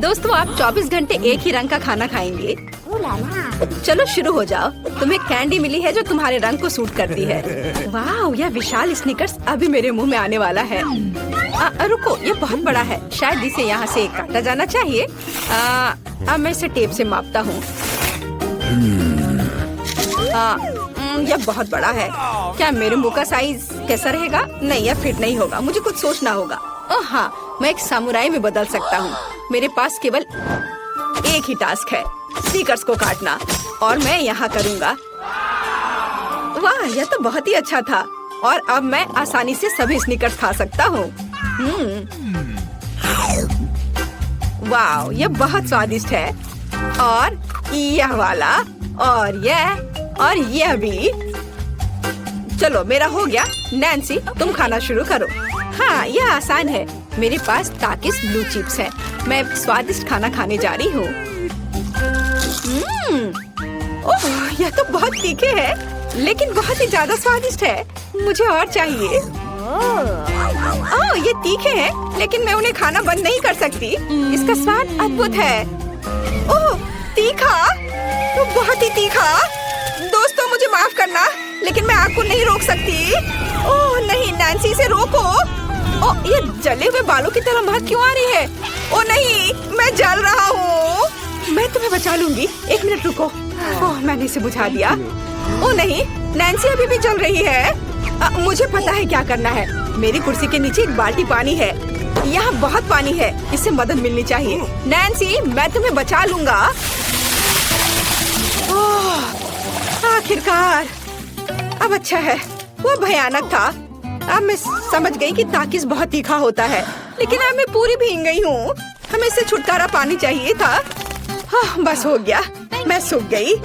दोस्तों, आप 24 घंटे एक ही रंग का खाना खाएंगे? चलो शुरू हो जाओ। तुम्हें कैंडी मिली है जो तुम्हारे रंग को सूट करती है। वाह, यह विशाल स्निकर्स अभी मेरे मुंह में आने वाला है। रुको, ये बहुत बड़ा है, शायद इसे यहाँ से काटा जाना चाहिए। अब मैं इसे टेप से मापता हूँ। यह बहुत बड़ा है। क्या मेरे मुंह का साइज कैसा रहेगा? नहीं, यह फिट नहीं होगा। मुझे कुछ सोचना होगा। ओह हाँ, मैं एक सामुराई में बदल सकता हूँ। मेरे पास केवल एक ही टास्क है, स्नीकर्स को काटना, और मैं यहाँ करूँगा। वाह, यह तो बहुत ही अच्छा था। और अब मैं आसानी से सभी स्नीकर्स खा सकता हूँ। वाह, यह बहुत स्वादिष्ट है। और यह वाला, और यह भी। चलो, मेरा हो गया। नैन्सी, तुम खाना शुरू करो। हाँ, यह आसान है। मेरे पास ताकिस ब्लू चिप्स है। मैं स्वादिष्ट खाना खाने जा रही हूँ। ओह, यह तो बहुत तीखे है, लेकिन बहुत ही ज्यादा स्वादिष्ट है। मुझे और चाहिए। ओह, ये तीखे हैं, लेकिन मैं उन्हें खाना बंद नहीं कर सकती। इसका स्वाद अद्भुत है। ओह, तीखा, तो बहुत ही तीखा। दोस्तों, मुझे माफ करना, लेकिन मैं आग को नहीं रोक सकती। ओह नहीं, नैन्सी, से रोको। ओह, ये जले हुए बालों की तरह महक क्यों आ रही है? ओह नहीं, मैं जल रहा हूँ। मैं तुम्हें बचा लूंगी। एक मिनट रुको। ओह, मैंने इसे बुझा दिया। ओह नहीं, नैन्सी अभी भी जल रही है। मुझे पता है क्या करना है। मेरी कुर्सी के नीचे एक बाल्टी पानी है। यहाँ बहुत पानी है, इससे मदद मिलनी चाहिए। नैन्सी, मैं तुम्हें बचा लूंगा। ओह, आखिरकार। अब अच्छा है, वो भयानक था। अब मैं समझ गई कि ताकिस बहुत तीखा होता है, लेकिन अब मैं पूरी भीग गई हूँ। हमें इससे छुटकारा पानी चाहिए था। हाँ, बस हो गया, मैं सूख गई।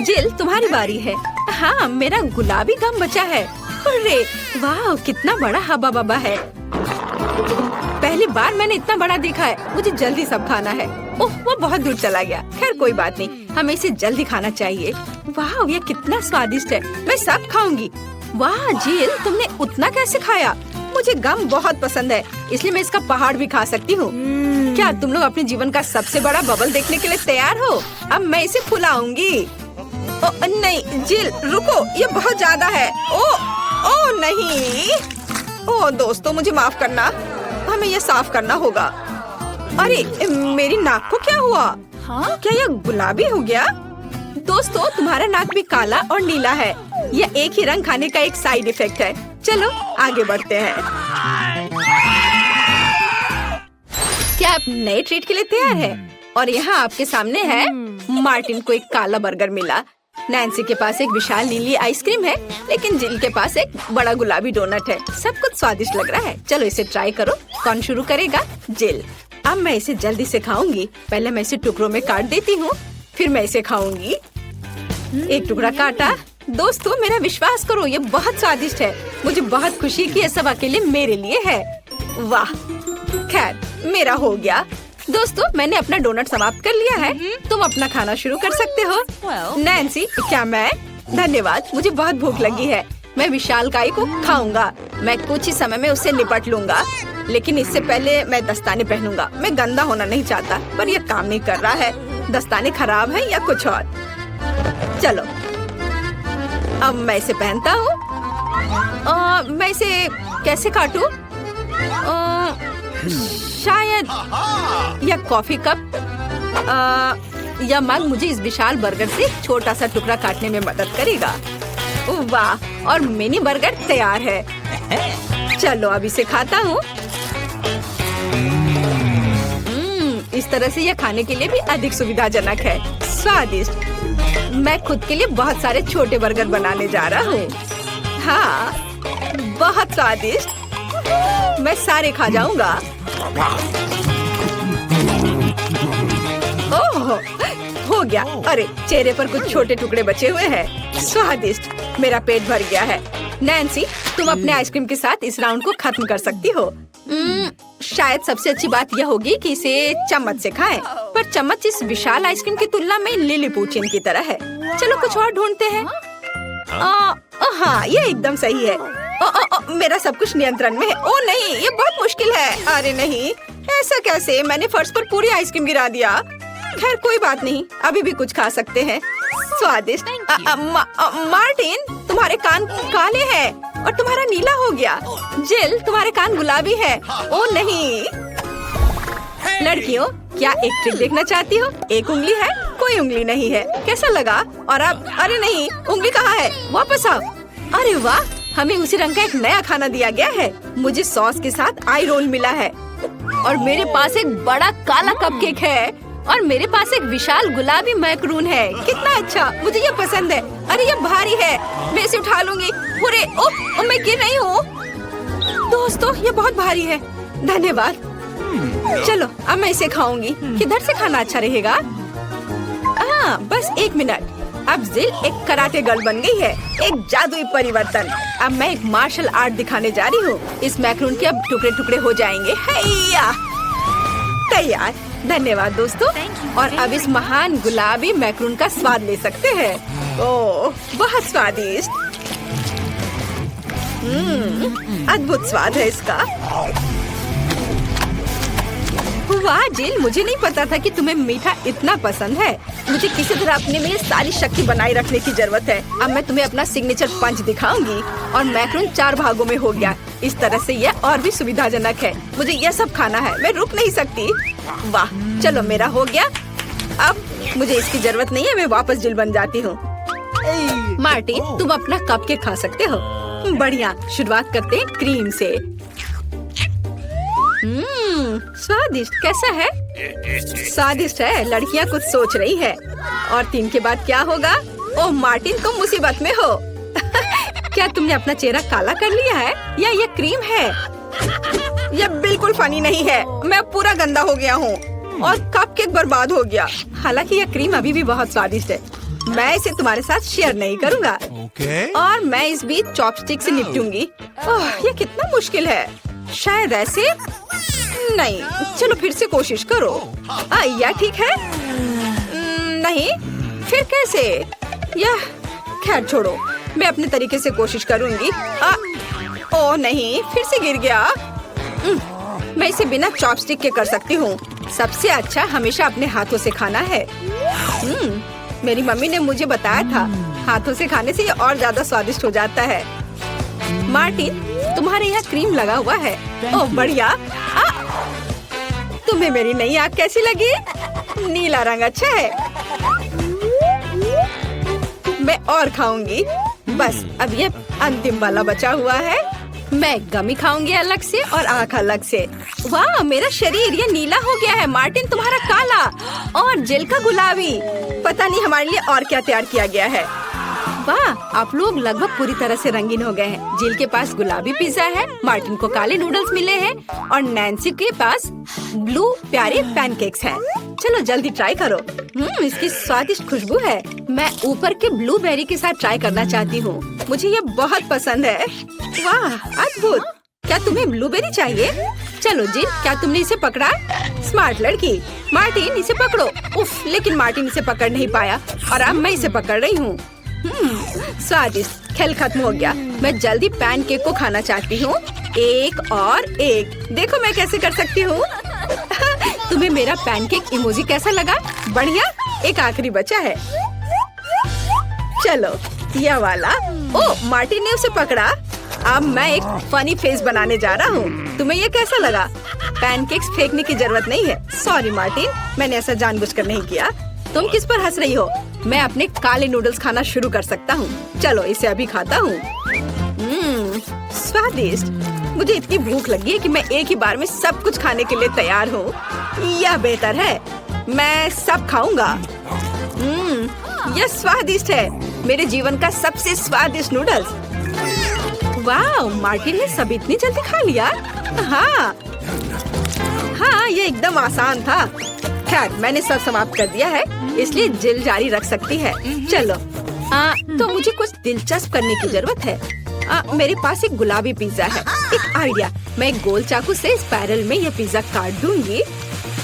जिल, तुम्हारी बारी है। हाँ, मेरा गुलाबी गम बचा है। अरे वाह, कितना बड़ा हब्बा बब्बा है। पहली बार मैंने इतना बड़ा देखा है। मुझे जल्दी सब खाना है। ओह, वो बहुत दूर चला गया। खैर कोई बात नहीं, हमें इसे जल्दी खाना चाहिए। वाह, ये कितना स्वादिष्ट है। मैं सब खाऊंगी। वाह जिल, तुमने उतना कैसे खाया? मुझे गम बहुत पसंद है, इसलिए मैं इसका पहाड़ भी खा सकती हूँ। क्या तुम लोग अपने जीवन का सबसे बड़ा बबल देखने के लिए तैयार हो? अब मैं इसे फुलाऊंगी। नहीं जिल, रुको, ये बहुत ज्यादा है। ओ नहीं। ओ दोस्तों, मुझे माफ करना, हमें ये साफ करना होगा। अरे मेरी नाक को क्या हुआ? हाँ? क्या यह गुलाबी हो गया? दोस्तों, तुम्हारा नाक भी काला और नीला है। यह एक ही रंग खाने का एक साइड इफेक्ट है। चलो आगे बढ़ते हैं। क्या आप नए ट्रीट के लिए तैयार हैं? और यहाँ आपके सामने है। मार्टिन को एक काला बर्गर मिला। नैन्सी के पास एक विशाल नीली आइसक्रीम है, लेकिन जिल के पास एक बड़ा गुलाबी डोनट है। सब कुछ स्वादिष्ट लग रहा है। चलो इसे ट्राई करो। कौन शुरू करेगा? जिल। अब मैं इसे जल्दी से खाऊंगी। पहले मैं इसे टुकड़ों में काट देती हूँ, फिर मैं इसे खाऊंगी। एक टुकड़ा काटा। दोस्तों, मेरा विश्वास करो, ये बहुत स्वादिष्ट है। मुझे बहुत खुशी कि ये सब अकेले मेरे लिए है। वाह, खैर मेरा हो गया। दोस्तों, मैंने अपना डोनट समाप्त कर लिया है। तुम अपना खाना शुरू कर सकते हो। नैन्सी, क्या मैं? धन्यवाद, मुझे बहुत भूख लगी है। मैं विशालकाय को खाऊंगा। मैं कुछ ही समय में उससे निपट लूंगा, लेकिन इससे पहले मैं दस्ताने पहनूंगा। मैं गंदा होना नहीं चाहता, पर यह काम नहीं कर रहा है। दस्ताने खराब है या कुछ और। चलो, अब मैं इसे पहनता हूँ। मैं इसे कैसे काटूं? शायद यह कॉफी कप या मग मुझे इस विशाल बर्गर से छोटा सा टुकड़ा काटने में मदद करेगा। वाह, और मिनी बर्गर तैयार है। चलो अब इसे खाता हूँ। इस तरह से यह खाने के लिए भी अधिक सुविधाजनक है। स्वादिष्ट। मैं खुद के लिए बहुत सारे छोटे बर्गर बनाने जा रहा हूँ। हाँ, बहुत स्वादिष्ट। मैं सारे खा जाऊंगा। ओह, हो गया। अरे चेहरे पर कुछ छोटे टुकड़े बचे हुए हैं। स्वादिष्ट। मेरा पेट भर गया है। नैन्सी, तुम अपने आइसक्रीम के साथ इस राउंड को खत्म कर सकती हो। शायद सबसे अच्छी बात यह होगी कि इसे चम्मच से खाएं, पर चम्मच इस विशाल आइसक्रीम की तुलना में लिलीपुचिन की तरह है। चलो कुछ और ढूंढते हैं। हाँ, ये एकदम सही है। मेरा सब कुछ नियंत्रण में है। ओ नहीं, ये बहुत मुश्किल है। अरे नहीं, ऐसा कैसे? मैंने फर्श पर पूरी आइसक्रीम गिरा दिया। खैर कोई बात नहीं, अभी भी कुछ खा सकते हैं। स्वादिष्ट। मार्टिन, तुम्हारे कान काले हैं और तुम्हारा नीला हो गया। जिल, तुम्हारे कान गुलाबी है। ओ नहीं। लड़कियों, क्या एक ट्रिक देखना चाहती हो? एक उंगली है, कोई उंगली नहीं है। कैसा लगा? और अब अरे नहीं, उंगली कहाँ है? वापस आओ। अरे वाह, हमें उसी रंग का एक नया खाना दिया गया है। मुझे सॉस के साथ आई रोल मिला है और मेरे पास एक बड़ा काला कपकेक है और मेरे पास एक विशाल गुलाबी मैक्रून है। कितना अच्छा, मुझे ये पसंद है। अरे ये भारी है, मैं इसे उठा लूंगी। पूरे ओह, मैं गिर रही हूँ। दोस्तों, ये बहुत भारी है। धन्यवाद। चलो, अब मैं इसे खाऊंगी। किधर से खाना अच्छा रहेगा? बस एक मिनट। अब जिल एक कराटे गर्ल बन गई है, एक जादुई परिवर्तन। अब मैं एक मार्शल आर्ट दिखाने जा रही हूँ। इस मैक्रून के अब टुकड़े टुकड़े हो जाएंगे। हैया, तैयार। धन्यवाद दोस्तों। और अब इस महान गुलाबी मैक्रून का स्वाद ले सकते हैं। ओह, बहुत स्वादिष्ट। अद्भुत स्वाद है इसका। वाह जिल, मुझे नहीं पता था कि तुम्हें मीठा इतना पसंद है। मुझे किसी तरह अपने में सारी शक्ति बनाए रखने की जरूरत है। अब मैं तुम्हें अपना सिग्नेचर पंच दिखाऊंगी और मैक्रून 4 भागों में हो गया। इस तरह से यह और भी सुविधाजनक है। मुझे यह सब खाना है, मैं रुक नहीं सकती। वाह, चलो मेरा हो गया। अब मुझे इसकी जरूरत नहीं है, मैं वापस जिल बन जाती हूँ। मार्टिन, तुम अपना कपकेक खा सकते हो। बढ़िया, शुरुआत करते हैं क्रीम से। स्वादिष्ट। कैसा है? स्वादिष्ट है। लड़कियाँ कुछ सोच रही है। और 3 के बाद क्या होगा? ओह, मार्टिन तुम मुसीबत में हो। क्या तुमने अपना चेहरा काला कर लिया है या ये क्रीम है? यह बिल्कुल फनी नहीं है। मैं पूरा गंदा हो गया हूँ और कपकेक बर्बाद हो गया। हालांकि यह क्रीम अभी भी बहुत स्वादिष्ट है। मैं इसे तुम्हारे साथ शेयर नहीं करूँगा। और मैं इस बीच चॉपस्टिक से निपटूंगी। ओह, ये कितना मुश्किल है। शायद ऐसे नहीं। चलो फिर से कोशिश करो। यह ठीक है? नहीं, फिर कैसे? यह खैर छोड़ो, मैं अपने तरीके से कोशिश करूंगी। ओह नहीं, फिर से गिर गया। मैं इसे बिना चॉपस्टिक के कर सकती हूँ। सबसे अच्छा हमेशा अपने हाथों से खाना है। मेरी मम्मी ने मुझे बताया था, हाथों से खाने से ये और ज्यादा स्वादिष्ट हो जाता है। मार्टिन, तुम्हारे यहाँ क्रीम लगा हुआ है। ओह बढ़िया। तुम्हें मेरी नई आँख कैसी लगी? नीला रंग अच्छा है। मैं और खाऊंगी। बस अब ये अंतिम वाला बचा हुआ है। मैं गमी खाऊंगी अलग से और आँख अलग से। वाह, मेरा शरीर ये नीला हो गया है। मार्टिन, तुम्हारा काला और जिल का गुलाबी। पता नहीं हमारे लिए और क्या तैयार किया गया है। वाह, आप लोग लगभग पूरी तरह से रंगीन हो गए हैं। जिल के पास गुलाबी पिज्जा है, मार्टिन को काले नूडल्स मिले हैं और नैन्सी के पास ब्लू प्यारे पैनकेक्स हैं। चलो जल्दी ट्राई करो। इसकी स्वादिष्ट खुशबू है। मैं ऊपर के ब्लूबेरी के साथ ट्राई करना चाहती हूँ। मुझे ये बहुत पसंद है। वाह, अद्भुत। क्या तुम्हें ब्लूबेरी चाहिए? चलो जिल, क्या तुमने इसे पकड़ा? स्मार्ट लड़की। मार्टिन, इसे पकड़ो। उफ, लेकिन मार्टिन इसे पकड़ नहीं पाया और अब मैं इसे पकड़ रही हूँ। स्वादिष्ट। खेल खत्म हो गया। मैं जल्दी पैनकेक को खाना चाहती हूँ। एक और एक। देखो मैं कैसे कर सकती हूँ। तुम्हें मेरा पैनकेक इमोजी कैसा लगा? बढ़िया। एक आखिरी बचा है। चलो यह वाला। ओह, मार्टिन ने उसे पकड़ा। अब मैं एक फनी फेस बनाने जा रहा हूँ। तुम्हें ये कैसा लगा? पैनकेक्स फेंकने की जरूरत नहीं है। सॉरी मार्टिन, मैंने ऐसा जानबूझकर नहीं किया। तुम किस पर हंस रही हो? मैं अपने काले नूडल्स खाना शुरू कर सकता हूँ। चलो इसे अभी खाता हूँ। स्वादिष्ट। मुझे इतनी भूख लगी है कि मैं एक ही बार में सब कुछ खाने के लिए तैयार हूँ। यह बेहतर है, मैं सब खाऊंगा। यह स्वादिष्ट है। मेरे जीवन का सबसे स्वादिष्ट नूडल्स। वाह, मार्टिन ने सब इतनी जल्दी खा लिया। हाँ, ये एकदम आसान था। खैर, मैंने सब समाप्त कर दिया है, इसलिए जिल जारी रख सकती है। चलो, तो मुझे कुछ दिलचस्प करने की जरूरत है। मेरे पास एक गुलाबी पिज्जा है। एक आइडिया, मैं एक गोल चाकू से स्पाइरल में यह पिज्जा काट दूंगी।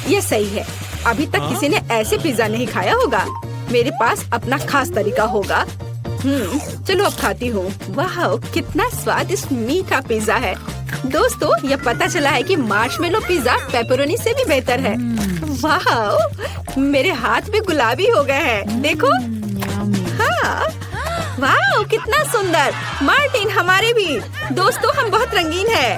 यह सही है। अभी तक किसी ने ऐसे पिज्जा नहीं खाया होगा। मेरे पास अपना खास तरीका होगा। चलो अब खाती हूँ। वाह, कितना स्वादिष्ट मीठा पिज्जा है। दोस्तों, ये पता चला है कि मार्शमेलो पिज्जा पेपरोनी से भी बेहतर है। वाह, मेरे हाथ भी गुलाबी हो गए हैं। देखो। हाँ, वाह, कितना सुंदर। मार्टिन, हमारे भी। दोस्तों, हम बहुत रंगीन हैं।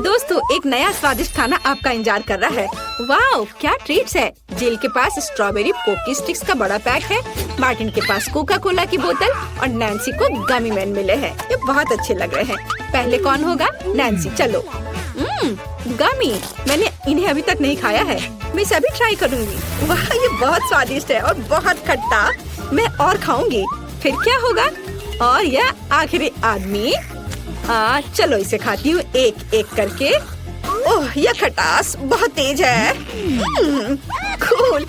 दोस्तों, एक नया स्वादिष्ट खाना आपका इंतजार कर रहा है। वाह, क्या ट्रीट्स है। जिल के पास स्ट्रॉबेरी पोकी स्टिक्स का बड़ा पैक है। मार्टिन के पास कोका कोला की बोतल और नैन्सी को गमी मैन मिले हैं। ये बहुत अच्छे लग रहे हैं। पहले कौन होगा? नैन्सी। चलो। गमी, मैंने इन्हें अभी तक नहीं खाया है। मैं इसे अभी ट्राई करूंगी। वाह, ये बहुत स्वादिष्ट है और बहुत खट्टा। मैं और खाऊंगी। फिर क्या होगा? और यह आखिरी आदमी। चलो इसे खाती हूँ एक एक करके। ओह, यह खटास बहुत तेज है। कूल।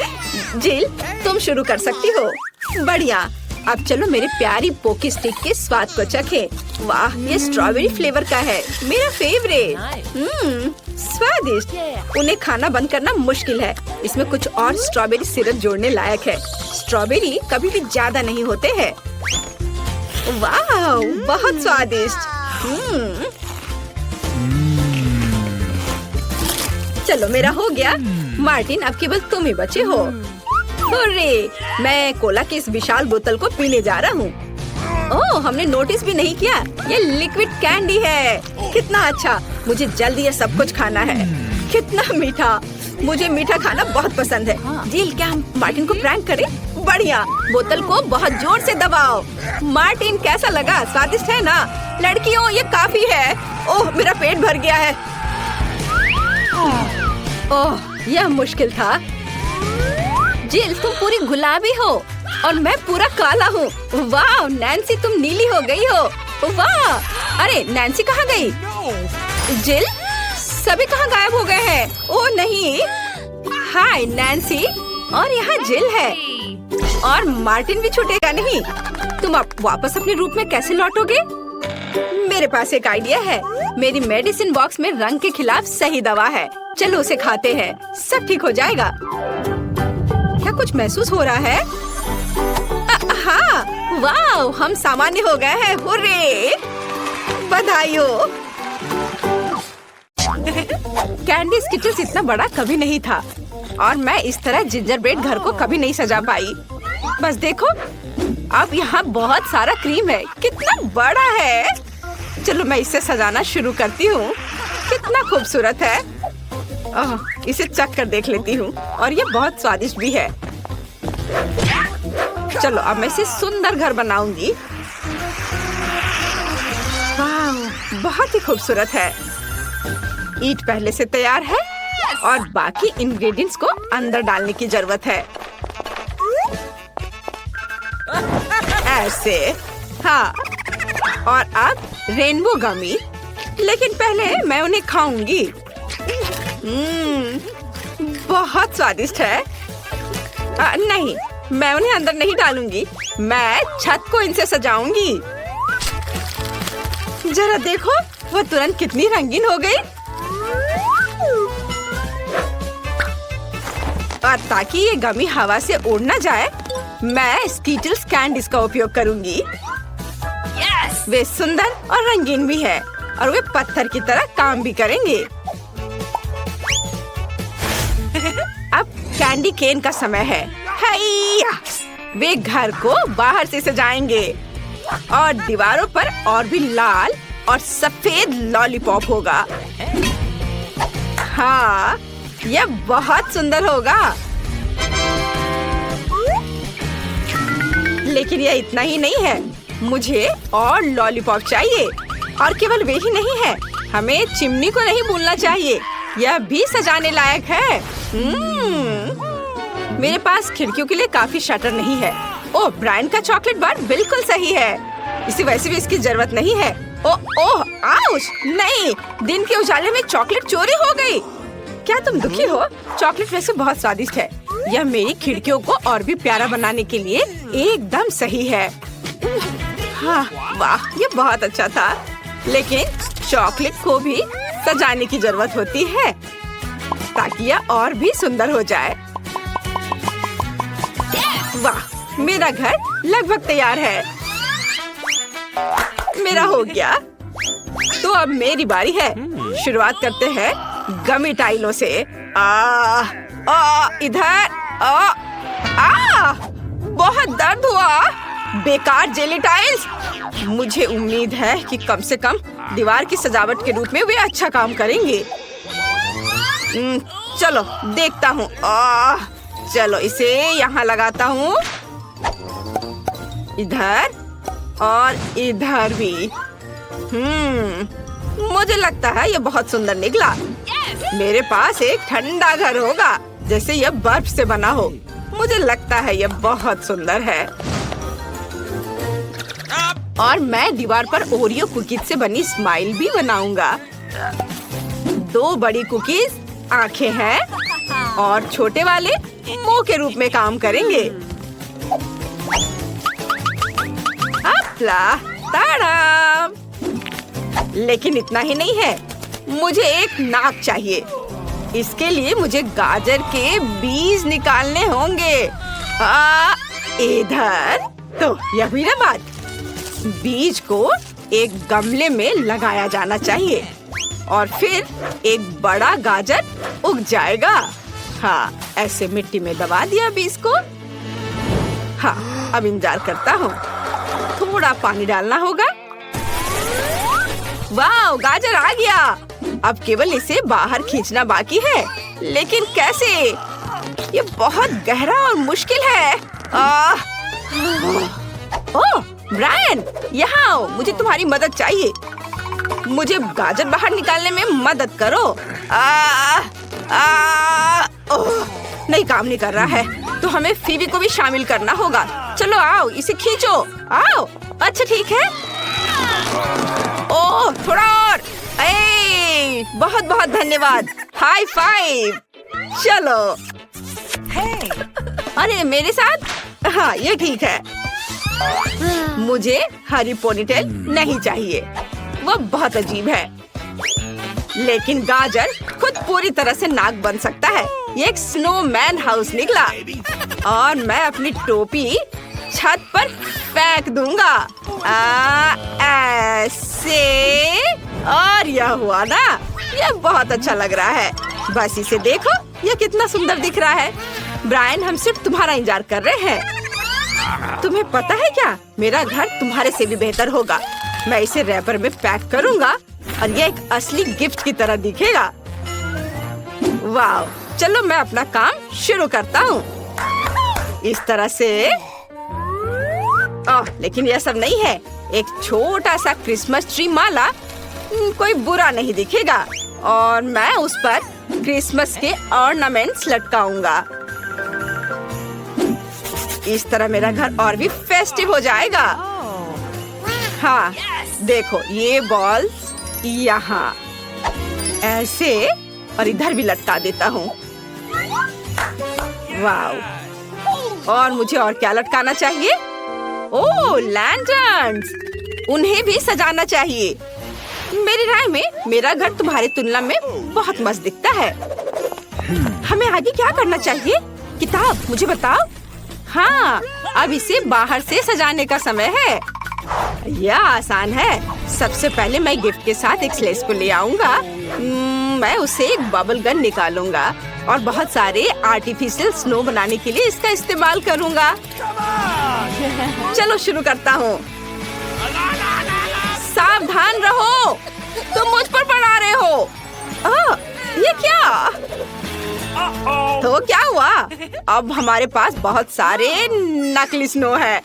जिल, तुम शुरू कर सकती हो। बढ़िया। अब चलो मेरे प्यारी पोकी स्टिक के स्वाद को चखें। वाह, ये स्ट्रॉबेरी फ्लेवर का है, मेरा फेवरेट। स्वादिष्ट। उन्हें खाना बंद करना मुश्किल है। इसमें कुछ और स्ट्रॉबेरी सिरप जोड़ने लायक है। स्ट्रॉबेरी कभी भी ज्यादा नहीं होते हैं। वाह, बहुत स्वादिष्ट। चलो, मेरा हो गया। मार्टिन, अब केवल तुम ही बचे हो। अरे, मैं कोला की इस विशाल बोतल को पीने जा रहा हूँ। ओह, हमने नोटिस भी नहीं किया। ये लिक्विड कैंडी है। कितना अच्छा। मुझे जल्दी ये सब कुछ खाना है। कितना मीठा। मुझे मीठा खाना बहुत पसंद है। जिल, क्या हम मार्टिन को प्रैंक करें? बढ़िया। बोतल को बहुत जोर से दबाओ। मार्टिन, कैसा लगा? स्वादिष्ट है ना? लड़कियों, ये काफी है। ओह, मेरा पेट भर गया है। ओह, यह मुश्किल था। जिल, तुम पूरी गुलाबी हो और मैं पूरा काला हूँ। वाह, नैन्सी, तुम नीली हो गई हो। वाह। अरे, नैन्सी कहाँ गई? जिल, सभी कहाँ गायब हो गए हैं? ओह नहीं। हाय नैन्सी, और यहाँ जिल है। और मार्टिन भी छूटेगा नहीं। तुम अब वापस अपने रूप में कैसे लौटोगे? मेरे पास एक आइडिया है। मेरी मेडिसिन बॉक्स में रंग के खिलाफ सही दवा है। चलो उसे खाते हैं, सब ठीक हो जाएगा। क्या कुछ महसूस हो रहा है? हाँ, वाह, हम सामान्य हो गए हैं। हुर्रे! बधाई हो। कैंडी स्किटल्स इतना बड़ा कभी नहीं था और मैं इस तरह जिंजर ब्रेड घर को कभी नहीं सजा पाई। बस देखो, अब यहाँ बहुत सारा क्रीम है। कितना बड़ा है। चलो मैं इसे सजाना शुरू करती हूँ। कितना खूबसूरत है। इसे चख कर देख लेती हूँ और ये बहुत स्वादिष्ट भी है। चलो अब मैं इसे सुंदर घर बनाऊंगी। वाह, बहुत ही खूबसूरत है। ईंट पहले से तैयार है और बाकी इंग्रेडिएंट्स को अंदर डालने की जरूरत है। ऐसे। हाँ, और अब रेनबो गमी। लेकिन पहले मैं उन्हें खाऊंगी। बहुत स्वादिष्ट है। नहीं, मैं उन्हें अंदर नहीं डालूंगी। मैं छत को इनसे सजाऊंगी। जरा देखो, वो तुरंत कितनी रंगीन हो गई। और ताकि ये गमी हवा से उड़ ना जाए, मैं स्कीटल्स कैंडीज का उपयोग करूंगी। वे सुंदर और रंगीन भी है और वे पत्थर की तरह काम भी करेंगे। अब कैंडी केन का समय है। हैया! वे घर को बाहर से सजाएंगे और दीवारों पर और भी लाल और सफेद लॉलीपॉप होगा। हाँ, यह बहुत सुंदर होगा। लेकिन यह इतना ही नहीं है। मुझे और लॉलीपॉप चाहिए। और केवल वे ही नहीं है, हमें चिमनी को नहीं भूलना चाहिए। यह भी सजाने लायक है। मेरे पास खिड़कियों के लिए काफी शटर नहीं है। ओह, ब्रांड का चॉकलेट बार बिल्कुल सही है। इसी वैसे भी इसकी जरूरत नहीं है। ओह, आउच! नहीं, दिन के उजाले में चॉकलेट चोरी हो गई। क्या तुम दुखी हो? चॉकलेट वैसे बहुत स्वादिष्ट है। यह मेरी खिड़कियों को और भी प्यारा बनाने के लिए एकदम सही है। हाँ, वाह, ये बहुत अच्छा था। लेकिन चॉकलेट को भी सजाने की जरूरत होती है ताकि यह और भी सुंदर हो जाए। वाह, मेरा घर लगभग तैयार है। मेरा हो गया। तो अब मेरी बारी है। शुरुआत करते हैं गमी टाइलों से। इधर बहुत दर्द हुआ। बेकार जेली टाइल्स। मुझे उम्मीद है कि कम से कम दीवार की सजावट के रूप में वे अच्छा काम करेंगे। चलो देखता हूँ। चलो इसे यहाँ लगाता हूँ, इधर और इधर भी। मुझे लगता है ये बहुत सुंदर निकला। मेरे पास एक ठंडा घर होगा, जैसे यह बर्फ से बना हो। मुझे लगता है यह बहुत सुंदर है। और मैं दीवार पर ओरियो कुकीज से बनी स्माइल भी बनाऊंगा। 2 बड़ी कुकीज आंखें हैं और छोटे वाले मुंह के रूप में काम करेंगे। ताड़ाम! लेकिन इतना ही नहीं है, मुझे एक नाक चाहिए। इसके लिए मुझे गाजर के बीज निकालने होंगे। इधर तो यह हुई ना बात। बीज को एक गमले में लगाया जाना चाहिए और फिर एक बड़ा गाजर उग जाएगा। हाँ, ऐसे मिट्टी में दबा दिया बीज को। हाँ, अब इंतजार करता हूँ। थोड़ा पानी डालना होगा। वाह, गाजर आ गया। अब केवल इसे बाहर खींचना बाकी है, लेकिन कैसे? ये बहुत गहरा और मुश्किल है। ओह, ब्रायन, यहाँ आओ, मुझे तुम्हारी मदद चाहिए। मुझे गाजर बाहर निकालने में मदद करो। नहीं, काम नहीं कर रहा है, तो हमें फीबी को भी शामिल करना होगा। चलो आओ, इसे खींचो। आओ। अच्छा ठीक है। ओह, थोड़ा और। बहुत बहुत धन्यवाद। High five. चलो। अरे मेरे साथ? हाँ, ये ठीक है। मुझे हरी पोनीटेल नहीं चाहिए, वो बहुत अजीब है। लेकिन गाजर खुद पूरी तरह से नाक बन सकता है। ये एक स्नोमैन हाउस निकला और मैं अपनी टोपी छत पर फेंक दूंगा। ऐसे। और यह हुआ ना, यह बहुत अच्छा लग रहा है। बस इसे देखो, यह कितना सुंदर दिख रहा है। ब्रायन, हम सिर्फ तुम्हारा इंतजार कर रहे हैं। तुम्हें पता है क्या, मेरा घर तुम्हारे से भी बेहतर होगा। मैं इसे रैपर में पैक करूंगा और यह एक असली गिफ्ट की तरह दिखेगा। वाह, चलो मैं अपना काम शुरू करता हूँ। इस तरह से। लेकिन यह सब नहीं है। एक छोटा सा क्रिसमस ट्री माला कोई बुरा नहीं दिखेगा और मैं उस पर क्रिसमस के ऑर्नामेंट्स लटकाऊंगा। इस तरह मेरा घर और भी फेस्टिव हो जाएगा। हाँ, देखो, ये बॉल्स यहाँ ऐसे और इधर भी लटका देता हूँ। वाव! और मुझे और क्या लटकाना चाहिए? ओह, लैंटर्न्स! उन्हें भी सजाना चाहिए। मेरी राय में मेरा घर तुम्हारी तुलना में बहुत मस्त दिखता है। हमें आगे क्या करना चाहिए? किताब, मुझे बताओ। हाँ, अब इसे बाहर से सजाने का समय है। यह आसान है। सबसे पहले मैं गिफ्ट के साथ एक स्लेज को ले आऊंगा। मैं उसे एक बबल गन निकालूंगा और बहुत सारे आर्टिफिशियल स्नो बनाने के लिए इसका इस्तेमाल करूंगा। चलो शुरू करता हूँ। सावधान रहो, तुम मुझ पर पड़ा रहे हो। ये क्या? तो क्या हुआ? अब हमारे पास बहुत सारे नकली स्नो है।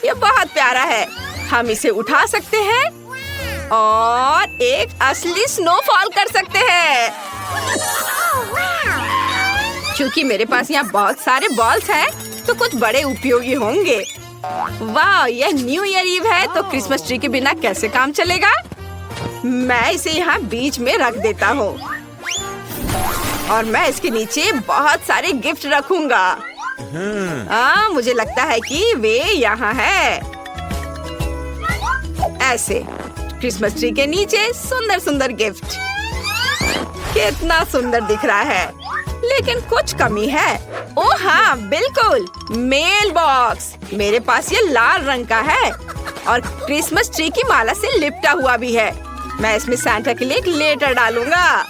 ये बहुत प्यारा है। हम इसे उठा सकते हैं और एक असली स्नोफॉल कर सकते हैं। क्योंकि मेरे पास यहाँ बहुत सारे बॉल्स हैं, तो कुछ बड़े उपयोगी होंगे। वाह, यह न्यू ईयर ईव है, तो क्रिसमस ट्री के बिना कैसे काम चलेगा? मैं इसे यहाँ बीच में रख देता हूँ और मैं इसके नीचे बहुत सारे गिफ्ट रखूंगा। मुझे लगता है कि वे यहाँ है। ऐसे क्रिसमस ट्री के नीचे सुंदर सुंदर गिफ्ट। कितना सुंदर दिख रहा है। लेकिन कुछ कमी है। ओह हाँ, बिल्कुल, मेल बॉक्स। मेरे पास ये लाल रंग का है और क्रिसमस ट्री की माला से लिपटा हुआ भी है। मैं इसमें सांता के लिए एक लेटर डालूंगा।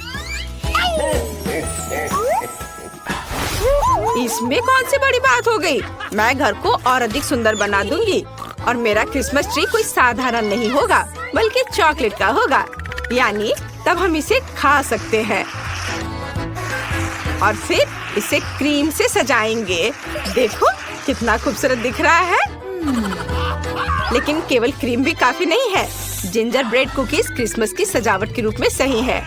इसमें कौन सी बड़ी बात हो गई? मैं घर को और अधिक सुंदर बना दूंगी और मेरा क्रिसमस ट्री कोई साधारण नहीं होगा बल्कि चॉकलेट का होगा, यानी तब हम इसे खा सकते हैं और फिर इसे क्रीम से सजाएंगे। देखो कितना खूबसूरत दिख रहा है। लेकिन केवल क्रीम भी काफी नहीं है। जिंजर ब्रेड कुकीज क्रिसमस की सजावट के रूप में सही है।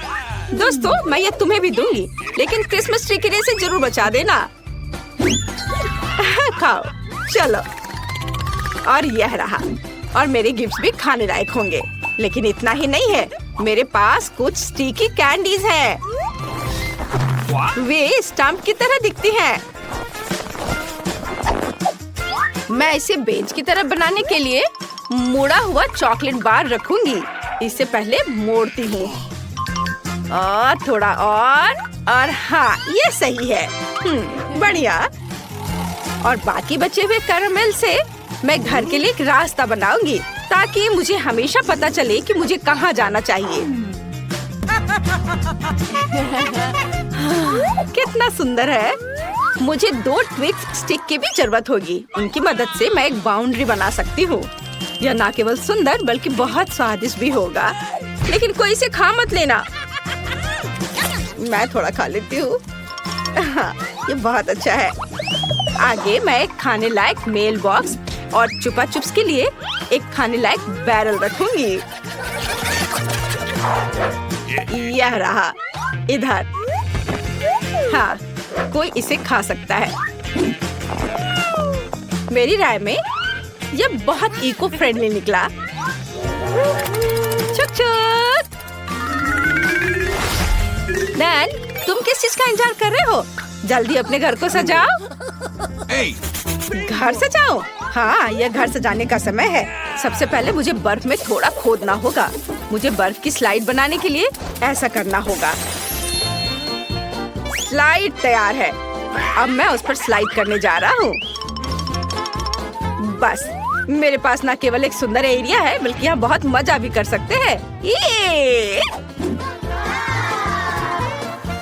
दोस्तों, मैं ये तुम्हें भी दूंगी, लेकिन क्रिसमस ट्री के लिए इसे जरूर बचा देना। खाओ, चलो। और यह रहा। और मेरे गिफ्ट्स भी खाने लायक होंगे। लेकिन इतना ही नहीं है, मेरे पास कुछ स्टिकी कैंडीज हैं। वे स्टैम्प की तरह दिखती हैं। मैं इसे बेंच की तरह बनाने के लिए मुड़ा हुआ चॉकलेट बार रखूंगी। इससे पहले मोड़ती हूँ और थोड़ा और हाँ, ये सही है। बढ़िया। और बाकी बचे हुए कैरामेल से मैं घर के लिए एक रास्ता बनाऊंगी ताकि मुझे हमेशा पता चले कि मुझे कहाँ जाना चाहिए। कितना सुंदर है। मुझे 2 ट्विक्स स्टिक की भी जरूरत होगी। उनकी मदद से मैं एक बाउंड्री बना सकती हूँ। यह न केवल सुंदर बल्कि बहुत स्वादिष्ट भी होगा। लेकिन कोई इसे खा मत लेना। मैं थोड़ा खा लेती हूँ। हाँ, ये बहुत अच्छा है। आगे मैं एक खाने लायक मेल बॉक्स और चुपा चुप्स के लिए एक खाने लायक बैरल रखूंगी। यह रहा इधर। हाँ, कोई इसे खा सकता है। मेरी राय में यह बहुत इको फ्रेंडली निकला। चुक चुक। डैन, तुम किस चीज का इंतजार कर रहे हो? जल्दी अपने घर को सजाओ। घर सजाओ? हाँ, यह घर सजाने का समय है। सबसे पहले मुझे बर्फ में थोड़ा खोदना होगा। मुझे बर्फ की स्लाइड बनाने के लिए ऐसा करना होगा। स्लाइड तैयार है। अब मैं उस पर स्लाइड करने जा रहा हूँ। बस, मेरे पास न केवल एक सुंदर एरिया है बल्कि यहाँ बहुत मजा भी कर सकते हैं। ये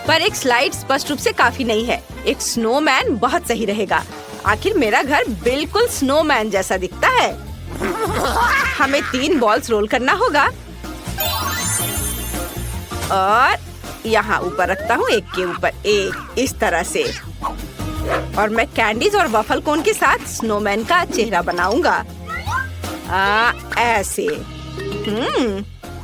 पर एक स्लाइड स्पष्ट रूप से काफी नहीं है। एक स्नोमैन बहुत सही रहेगा। आखिर मेरा घर बिल्कुल स्नोमैन जैसा दिखता है। हमें 3 बॉल्स रोल करना होगा और यहाँ ऊपर रखता हूँ, एक के ऊपर एक, इस तरह से। और मैं कैंडीज और वफल कोन के साथ स्नोमैन का चेहरा बनाऊंगा। ऐसे।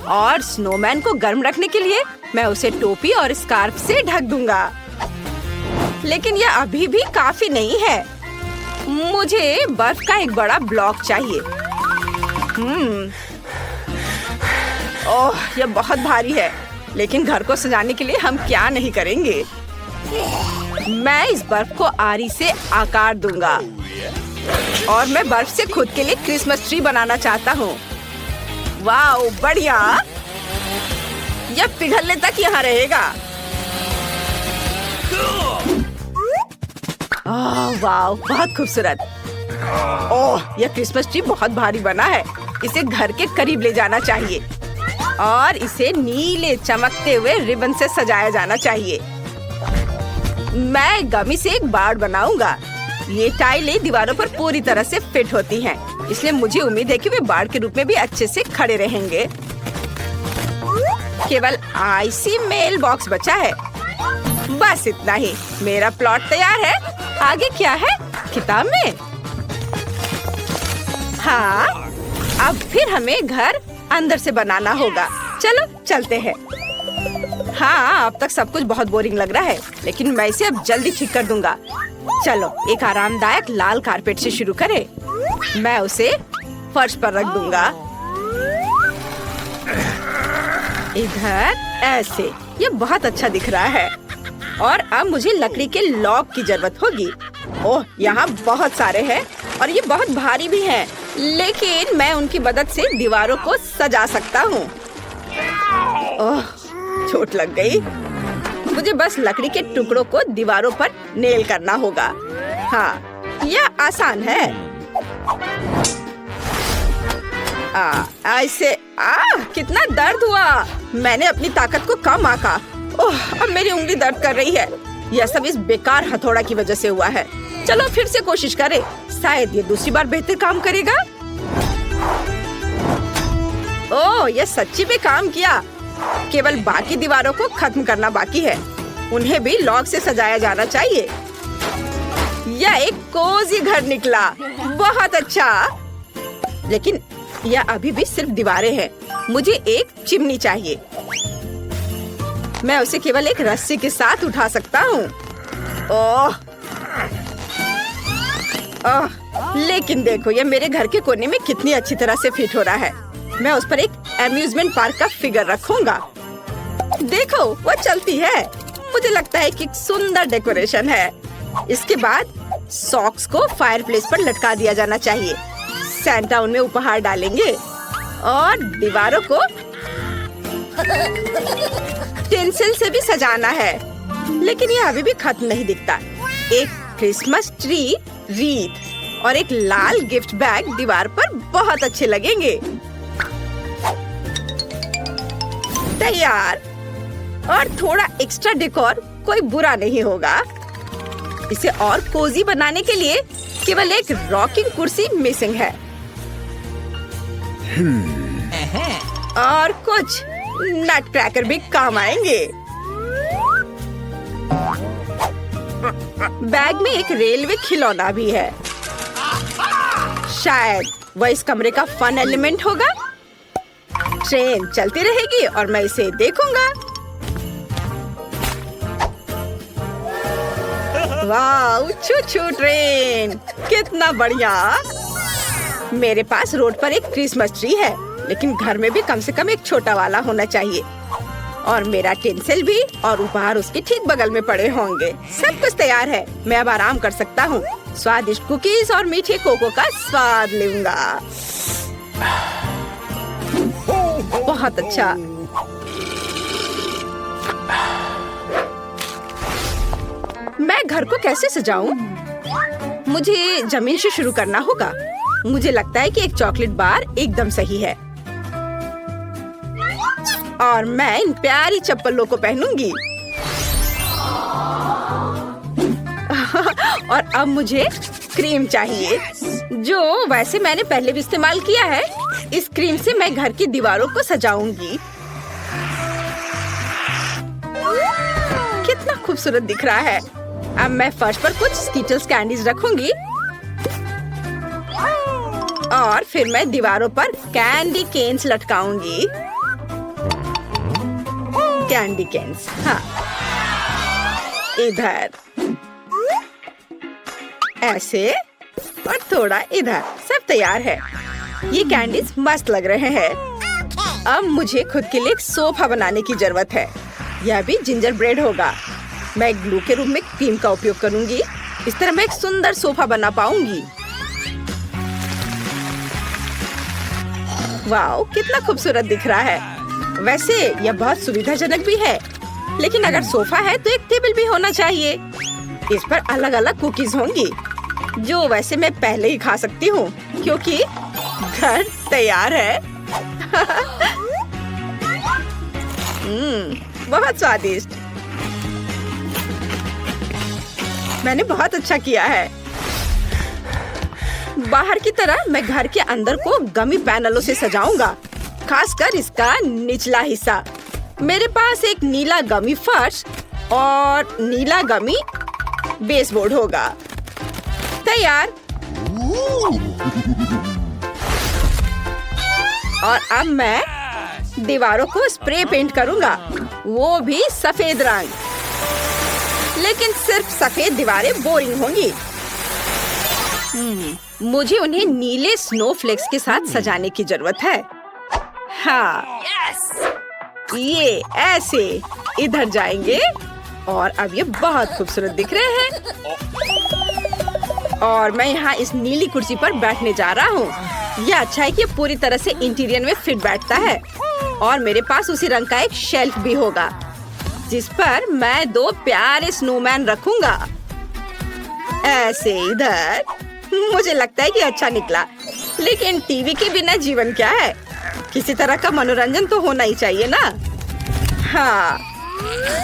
और स्नोमैन को गर्म रखने के लिए मैं उसे टोपी और स्कार्फ से ढक दूंगा। लेकिन यह अभी भी काफी नहीं है। मुझे बर्फ का एक बड़ा ब्लॉक चाहिए। ओह, यह बहुत भारी है। लेकिन घर को सजाने के लिए हम क्या नहीं करेंगे। मैं इस बर्फ को आरी से आकार दूंगा और मैं बर्फ से खुद के लिए क्रिसमस ट्री बनाना चाहता हूँ। वाह, बढ़िया। यह पिघलने तक यहाँ रहेगा। वाह, बहुत खूबसूरत। ओह, यह क्रिसमस ट्री बहुत भारी बना है। इसे घर के करीब ले जाना चाहिए और इसे नीले चमकते हुए रिबन से सजाया जाना चाहिए। मैं गमी से एक बाड़ बनाऊंगा। ये टाइलें दीवारों पर पूरी तरह से फिट होती हैं, इसलिए मुझे उम्मीद है कि वे बाड़ के रूप में भी अच्छे से खड़े रहेंगे। केवल आईसी मेल बॉक्स बचा है। बस इतना ही। मेरा प्लॉट तैयार है। आगे क्या है किताब में? हाँ, अब फिर हमें घर अंदर से बनाना होगा। चलो चलते हैं। हाँ, अब तक सब कुछ बहुत बोरिंग लग रहा है, लेकिन मैं इसे अब जल्दी ठीक कर दूंगा। चलो एक आरामदायक लाल कारपेट से शुरू करें। मैं उसे फर्श पर रख दूंगा। इधर ऐसे। ये बहुत अच्छा दिख रहा है। और अब मुझे लकड़ी के लॉक की जरूरत होगी। ओह, यहाँ बहुत सारे हैं और ये बहुत भारी भी हैं, लेकिन मैं उनकी मदद से दीवारों को सजा सकता हूँ। ओह, चोट लग गई। मुझे बस लकड़ी के टुकड़ों को दीवारों पर नेल करना होगा। हाँ, यह आसान है। ऐसे कितना दर्द हुआ। मैंने अपनी ताकत को कम आंका। ओह, अब मेरी उंगली दर्द कर रही है। यह सब इस बेकार हथौड़ा की वजह से हुआ है। चलो फिर से कोशिश करें, शायद ये दूसरी बार बेहतर काम करेगा। ओह, यह सच्ची में काम किया। केवल बाकी दीवारों को खत्म करना बाकी है। उन्हें भी लॉग से सजाया जाना चाहिए। यह एक कोजी घर निकला। बहुत अच्छा। लेकिन यह अभी भी सिर्फ दीवारें हैं। मुझे एक चिमनी चाहिए। मैं उसे केवल एक रस्सी के साथ उठा सकता हूँ। ओह, लेकिन देखो, यह मेरे घर के कोने में कितनी अच्छी तरह से फिट हो रहा है। मैं उस पर एक अम्यूजमेंट पार्क का फिगर रखूंगा। देखो, वो चलती है। मुझे लगता है कि एक सुंदर डेकोरेशन है। इसके बाद सॉक्स को फायरप्लेस पर लटका दिया जाना चाहिए। सैंटा उनमें उपहार डालेंगे और दीवारों को टिंसिल से भी सजाना है। लेकिन ये अभी भी खत्म नहीं दिखता। एक क्रिसमस ट्री, रीत और एक लाल गिफ्ट बैग दीवार पर बहुत अच्छे लगेंगे। तैयार। और थोड़ा एक्स्ट्रा डेकोर कोई बुरा नहीं होगा। इसे और कोजी बनाने के लिए केवल एक रॉकिंग कुर्सी मिसिंग है। और कुछ नट क्रैकर भी काम आएंगे। बैग में एक रेलवे खिलौना भी है। शायद वह इस कमरे का फन एलिमेंट होगा। ट्रेन चलती रहेगी और मैं इसे देखूंगा। वाह, छू-छू ट्रेन, कितना बढ़िया। मेरे पास रोड पर एक क्रिसमस ट्री है, लेकिन घर में भी कम से कम एक छोटा वाला होना चाहिए। और मेरा टिंसिल भी और उपहार उसके ठीक बगल में पड़े होंगे। सब कुछ तैयार है। मैं अब आराम कर सकता हूँ। स्वादिष्ट कुकीज और मीठे कोको का स्वाद लूंगा। बहुत अच्छा। मैं घर को कैसे सजाऊं? मुझे जमीन से शुरू करना होगा। मुझे लगता है कि एक चॉकलेट बार एकदम सही है। और मैं इन प्यारी चप्पलों को पहनूंगी। और अब मुझे क्रीम चाहिए, जो वैसे मैंने पहले भी इस्तेमाल किया है। इस क्रीम से मैं घर की दीवारों को सजाऊंगी। कितना खूबसूरत दिख रहा है। अब मैं फर्श पर कुछ स्कीटल्स कैंडीज रखूंगी। और फिर मैं दीवारों पर कैंडी केन्स लटकाऊंगी। कैंडी केन्स, हाँ, इधर ऐसे और थोड़ा इधर। सब तैयार है। ये कैंडीज मस्त लग रहे हैं। अब मुझे खुद के लिए एक सोफा बनाने की जरूरत है। यह भी जिंजर ब्रेड होगा। मैं ग्लू के रूप में क्रीम का उपयोग करूंगी। इस तरह मैं एक सुंदर सोफा बना पाऊंगी। वाओ, कितना खूबसूरत दिख रहा है। वैसे यह बहुत सुविधाजनक भी है। लेकिन अगर सोफा है तो एक टेबल भी होना चाहिए। इस पर अलग अलग कुकीज होंगी, जो वैसे मैं पहले ही खा सकती हूँ, क्योंकि घर तैयार है। बहुत स्वादिष्ट। मैंने बहुत अच्छा किया है। बाहर की तरह मैं घर के अंदर को गमी पैनलों से सजाऊंगा, खासकर इसका निचला हिस्सा। मेरे पास एक नीला गमी फर्श और नीला गमी बेसबोर्ड होगा। तैयार। और अब मैं दीवारों को स्प्रे पेंट करूंगा, वो भी सफेद रंग। लेकिन सिर्फ सफेद दीवारें बोरिंग होंगी। मुझे उन्हें नीले स्नोफ्लेक्स के साथ सजाने की जरूरत है। हाँ, ये ऐसे इधर जाएंगे और अब ये बहुत खूबसूरत दिख रहे हैं। और मैं यहाँ इस नीली कुर्सी पर बैठने जा रहा हूँ। यह अच्छा है कि पूरी तरह से इंटीरियर में फिट बैठता है। और मेरे पास उसी रंग का एक शेल्फ भी होगा। जिस पर मैं 2 प्यारे स्नोमैन रखूंगा। ऐसे इधर। मुझे लगता है कि अच्छा निकला, लेकिन टीवी के बिना जीवन क्या है? किसी तरह का मनोरंजन तो होना ही चाहिए ना। हाँ,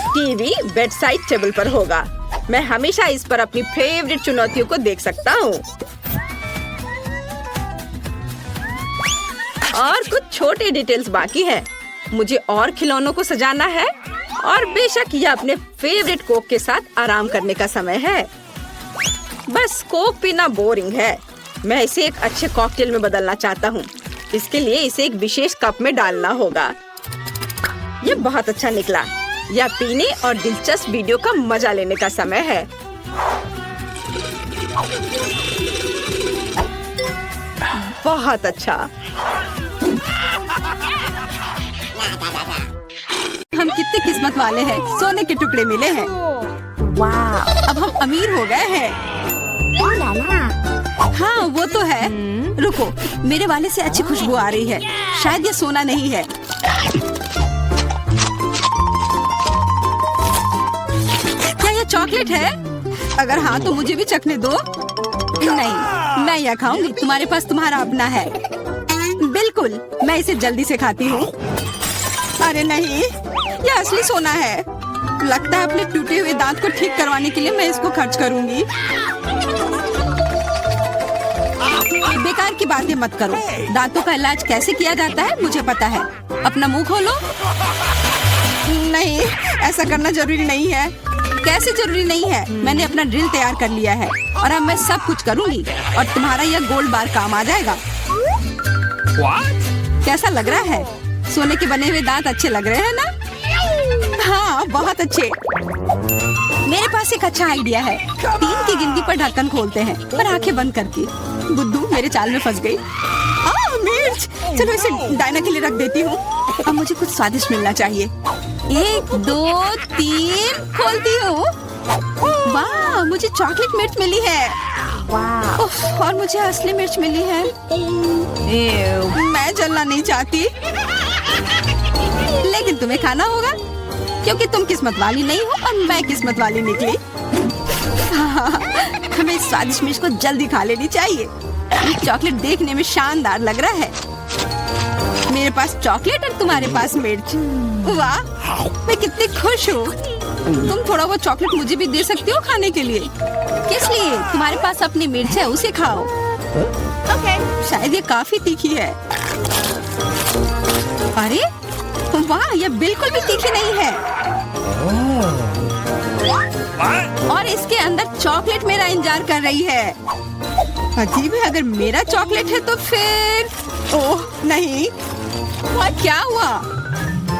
टीवी बेड साइड टेबल पर होगा। मैं हमेशा इस पर अपनी फेवरेट चुनौतियों को देख सकता हूँ। और कुछ छोटे डिटेल्स बाकी हैं। मुझे और खिलौनों को सजाना है और बेशक यह अपने फेवरेट कोक के साथ आराम करने का समय है। बस कोक पीना बोरिंग है। मैं इसे एक अच्छे कॉकटेल में बदलना चाहता हूँ। इसके लिए इसे एक विशेष कप में डालना होगा। ये बहुत अच्छा निकला। यह पीने और दिलचस्प वीडियो का मजा लेने का समय है। बहुत अच्छा। हम कितने किस्मत वाले हैं, सोने के टुकड़े मिले हैं। वाह, अब हम अमीर हो गए हैं। हाँ वो तो है। रुको, मेरे वाले से अच्छी खुशबू आ रही है। शायद ये सोना नहीं है। क्या ये चॉकलेट है? अगर हाँ तो मुझे भी चखने दो। नहीं, मैं यह खाऊंगी। तुम्हारे पास तुम्हारा अपना है। बिल्कुल, मैं इसे जल्दी से खाती हूँ। अरे नहीं, यह असली सोना है। लगता है अपने टूटे हुए दांत को ठीक करवाने के लिए मैं इसको खर्च करूंगी। बेकार की बातें मत करो। दांतों का इलाज कैसे किया जाता है मुझे पता है। अपना मुंह खोलो। नहीं, ऐसा करना जरूरी नहीं है। कैसे जरूरी नहीं है? मैंने अपना ड्रिल तैयार कर लिया है और अब मैं सब कुछ करूंगी और तुम्हारा यह गोल्ड बार काम आ जाएगा। कैसा लग रहा है? सोने के बने हुए दांत अच्छे लग रहे हैं ना? हाँ, बहुत अच्छे। मेरे पास एक अच्छा आइडिया है। 3 की गिनती पर ढक्कन खोलते हैं, पर आंखें बंद करके। बुद्धू मेरे चाल में फंस गई। मिर्च। चलो इसे डायना के लिए रख देती हूँ। अब मुझे कुछ स्वादिष्ट मिलना चाहिए। 1 2 3 खोलती हूँ। वाह, मुझे चॉकलेट मिर्च मिली है। और मुझे असली मिर्च मिली है। मैं जलना नहीं चाहती, लेकिन तुम्हें खाना होगा क्योंकि तुम किस्मत वाली नहीं हो और मैं किस्मत वाली निकली। हमें इस स्वादिष्ट मिर्च को जल्दी खा लेनी चाहिए। ये चॉकलेट देखने में शानदार लग रहा है। मेरे पास चॉकलेट और तुम्हारे पास मिर्च। वाह, मैं कितनी खुश हूँ। तुम थोड़ा वो चॉकलेट मुझे भी दे सकती हो खाने के लिए। किस लिए? तुम्हारे पास अपनी मिर्च है, उसे खाओ। शायद ये काफी तीखी है। अरे वाह, यह बिल्कुल भी तीखी नहीं है। और इसके अंदर चॉकलेट मेरा इंतजार कर रही है। अजीब है, अगर मेरा चॉकलेट है तो फिर ओह नहीं। क्या हुआ?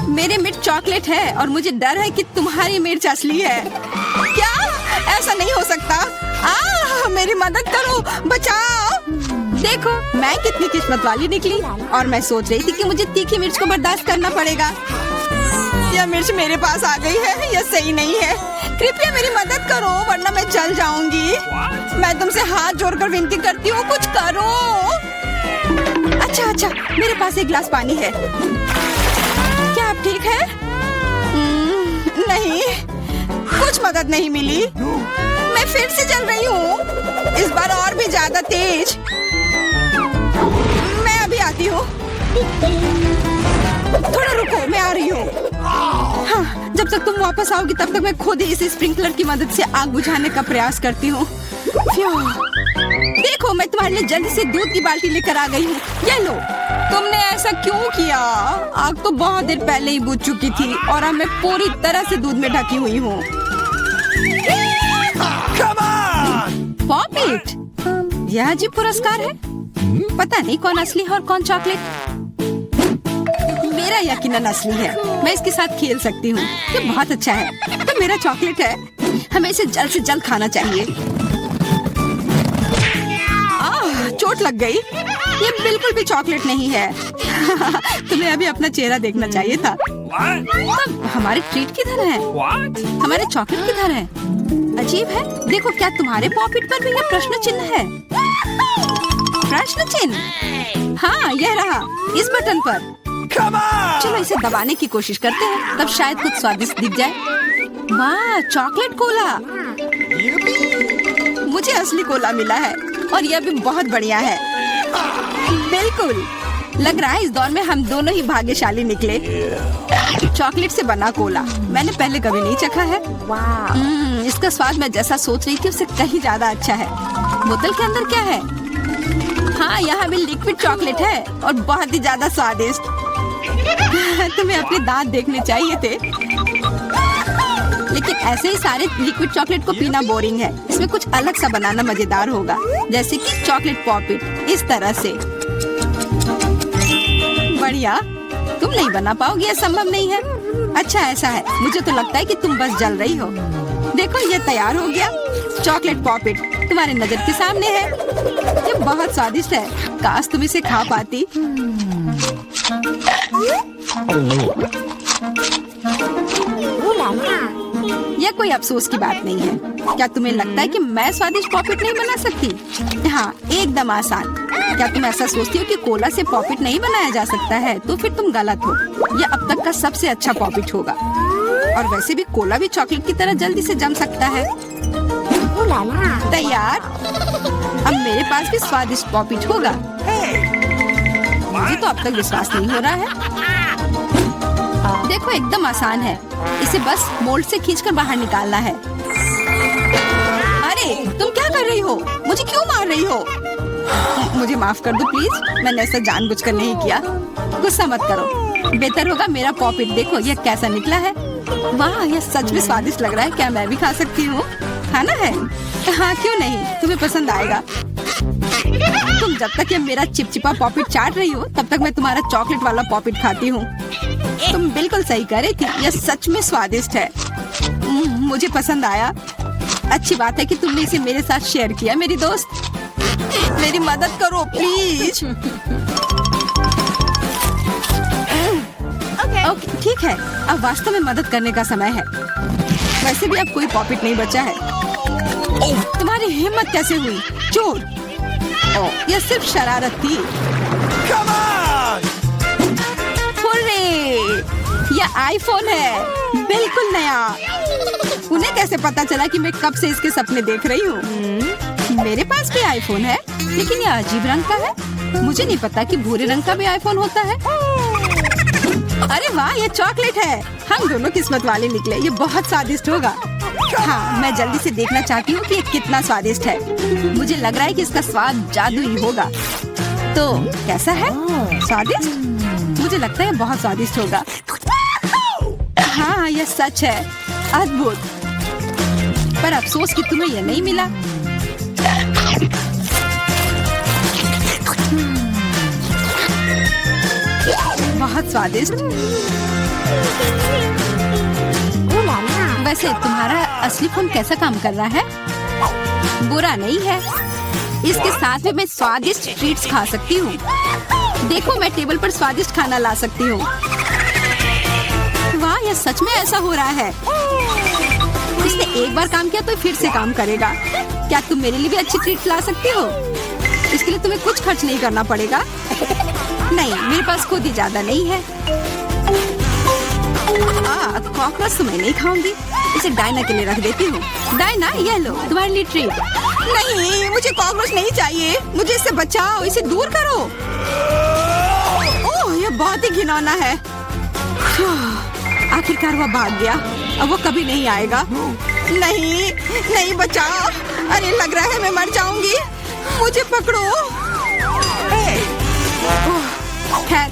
मेरे मिर्च चॉकलेट है और मुझे डर है कि तुम्हारी मिर्च असली है। क्या? ऐसा नहीं हो सकता। मेरी मदद करो, बचाओ। देखो मैं कितनी किस्मत वाली निकली और मैं सोच रही थी कि मुझे तीखी मिर्च को बर्दाश्त करना पड़ेगा। यह मिर्च मेरे पास आ गई है। यह सही नहीं है। कृपया मेरी मदद करो वरना मैं जल जाऊंगी। मैं तुमसे हाथ जोड़कर विनती करती हूँ, कुछ करो। अच्छा, मेरे पास एक गिलास पानी है। क्या आप ठीक है? नहीं, कुछ मदद नहीं मिली। मैं फिर से जल रही हूँ, इस बार और भी ज्यादा तेज। मैं अभी आती हूँ। थोड़ा रुको, मैं आ रही हूँ। हाँ, जब तक तुम वापस आओगी तब तक मैं खुद ही इस स्प्रिंकलर की मदद से आग बुझाने का प्रयास करती हूँ। देखो, मैं तुम्हारे लिए जल्दी से दूध की बाल्टी लेकर आ गई हूँ। ये लो। तुमने ऐसा क्यों किया? आग तो बहुत देर पहले ही बुझ चुकी थी और अब मैं पूरी तरह से दूध में ढकी हुई हूँ। पॉपिट, यह अजीब पुरस्कार है। पता नहीं कौन असली है और कौन चॉकलेट। मेरा यकीनन असली है। मैं इसके साथ खेल सकती हूँ। ये बहुत अच्छा है। तो मेरा चॉकलेट है। हमें इसे जल्द से जल्द खाना चाहिए। चोट लग गई। ये बिल्कुल भी चॉकलेट नहीं है। तुम्हें अभी अपना चेहरा देखना चाहिए था। हमारे ट्रीट किधर है? हमारे चॉकलेट किधर है? अजीब है। देखो, क्या तुम्हारे पॉकेट पर भी ये प्रश्न चिन्ह है? प्रश्न चिन्ह? हाँ, यह रहा, इस बटन पर। चलो इसे दबाने की कोशिश करते हैं, तब शायद कुछ स्वादिष्ट दिख जाए। वाह, चॉकलेट कोला। मुझे असली कोला मिला है और यह भी बहुत बढ़िया है। बिल्कुल, लग रहा है इस दौर में हम दोनों ही भाग्यशाली निकले। चॉकलेट से बना कोला मैंने पहले कभी नहीं चखा है। इसका स्वाद मैं जैसा सोच रही थी उससे कहीं ज्यादा अच्छा है। बोतल के अंदर क्या है? हाँ, यहाँ भी लिक्विड चॉकलेट है और बहुत ही ज्यादा स्वादिष्ट। तुम्हें अपने दांत देखने चाहिए थे। लेकिन ऐसे ही सारे लिक्विड चॉकलेट को पीना बोरिंग है। इसमें कुछ अलग सा बनाना मजेदार होगा, जैसे कि चॉकलेट पॉपिट इस तरह से। बढ़िया, तुम नहीं बना पाओगे, यह संभव नहीं है। अच्छा ऐसा है, मुझे तो लगता है कि तुम बस जल रही हो। देखो ये तैयार हो गया। चॉकलेट पॉपिट तुम्हारे नजर के सामने है। ये बहुत स्वादिष्ट है, काश तुम इसे खा पाती। यह कोई अफसोस की बात नहीं है। क्या तुम्हें लगता है कि मैं स्वादिष्ट पॉपिट नहीं बना सकती? हाँ, एकदम आसान। क्या तुम ऐसा सोचती हो कि कोला से पॉपिट नहीं बनाया जा सकता है? तो फिर तुम गलत हो। यह अब तक का सबसे अच्छा पॉपिट होगा। और वैसे भी कोला भी चॉकलेट की तरह जल्दी से जम सकता है। तैयार? अब मेरे पास भी स्वादिष्ट पॉपिट होगा। मुझे तो अब तक विश्वास नहीं हो रहा है। देखो एकदम आसान है, इसे बस मोल्ड से खींचकर बाहर निकालना है। अरे तुम क्या कर रही हो? मुझे क्यों मार रही हो? मुझे माफ कर दो प्लीज, मैंने ऐसा जानबूझकर नहीं किया। गुस्सा मत करो, बेहतर होगा मेरा पॉपिट देखो यह कैसा निकला है। वाह, यह सच में स्वादिष्ट लग रहा है। क्या मैं भी खा सकती हूँ? खाना है? हाँ क्यों नहीं, तुम्हें पसंद आएगा। तुम जब तक ये मेरा चिपचिपा पॉपिट चाट रही हो तब तक मैं तुम्हारा चॉकलेट वाला पॉपिट खाती हूँ। तुम बिल्कुल सही कह रही थी, यह सच में स्वादिष्ट है। मुझे पसंद आया। अच्छी बात है कि तुमने इसे मेरे साथ शेयर किया। मेरी दोस्त, मेरी मदद करो प्लीज। ओके ठीक है, अब वास्तव में मदद करने का समय है। वैसे भी अब कोई पॉपिट नहीं बचा है। तुम्हारी हिम्मत कैसे हुई? चोर! यह सिर्फ शरारत थी। हुर्रे! यह आईफोन है, बिल्कुल नया। उन्हें कैसे पता चला कि मैं कब से इसके सपने देख रही हूँ? मेरे पास भी आईफोन है, लेकिन यह अजीब रंग का है। मुझे नहीं पता कि भूरे रंग का भी आईफोन होता है। अरे वाह, ये चॉकलेट है। हम दोनों किस्मत वाले निकले। ये बहुत स्वादिष्ट होगा। हाँ, मैं जल्दी से देखना चाहती हूँ कि ये कितना स्वादिष्ट है। मुझे लग रहा है कि इसका स्वाद जादुई होगा। तो कैसा है? स्वादिष्ट? मुझे लगता है बहुत स्वादिष्ट होगा। हाँ, यह सच है। अद्भुत। पर अफसोस कि तुम्हें यह नहीं मिला। बहुत स्वादिष्ट। वैसे तुम्हारा असली फोन कैसा काम कर रहा है? बुरा नहीं है। इसके साथ में मैं स्वादिष्ट ट्रीट्स खा सकती हूँ। देखो, मैं टेबल पर स्वादिष्ट खाना ला सकती हूँ। वाह, यह सच में ऐसा हो रहा है। इसने एक बार काम किया तो फिर से काम करेगा। क्या तुम मेरे लिए भी अच्छी ट्रीट ला सकती हो? इसके लिए तुम्हें कुछ खर्च नहीं करना पड़ेगा। नहीं, मेरे पास खुद ही ज्यादा नहीं है। कॉकरोच तो मैं नहीं खाऊंगी। इसे डायना के लिए रख देती हूँ। डायना, यह लो तुम्हारे लिए ट्रीट। नहीं, मुझे कॉकरोच नहीं चाहिए। मुझे इससे बचाओ, इसे दूर करो। ओह, यह बहुत ही घिनौना है। आखिरकार वह भाग गया। अब वो कभी नहीं आएगा। नहीं, नहीं बचाओ। अरे लग रहा है मैं मर जाऊंगी। मुझे पकड़ो। खैर,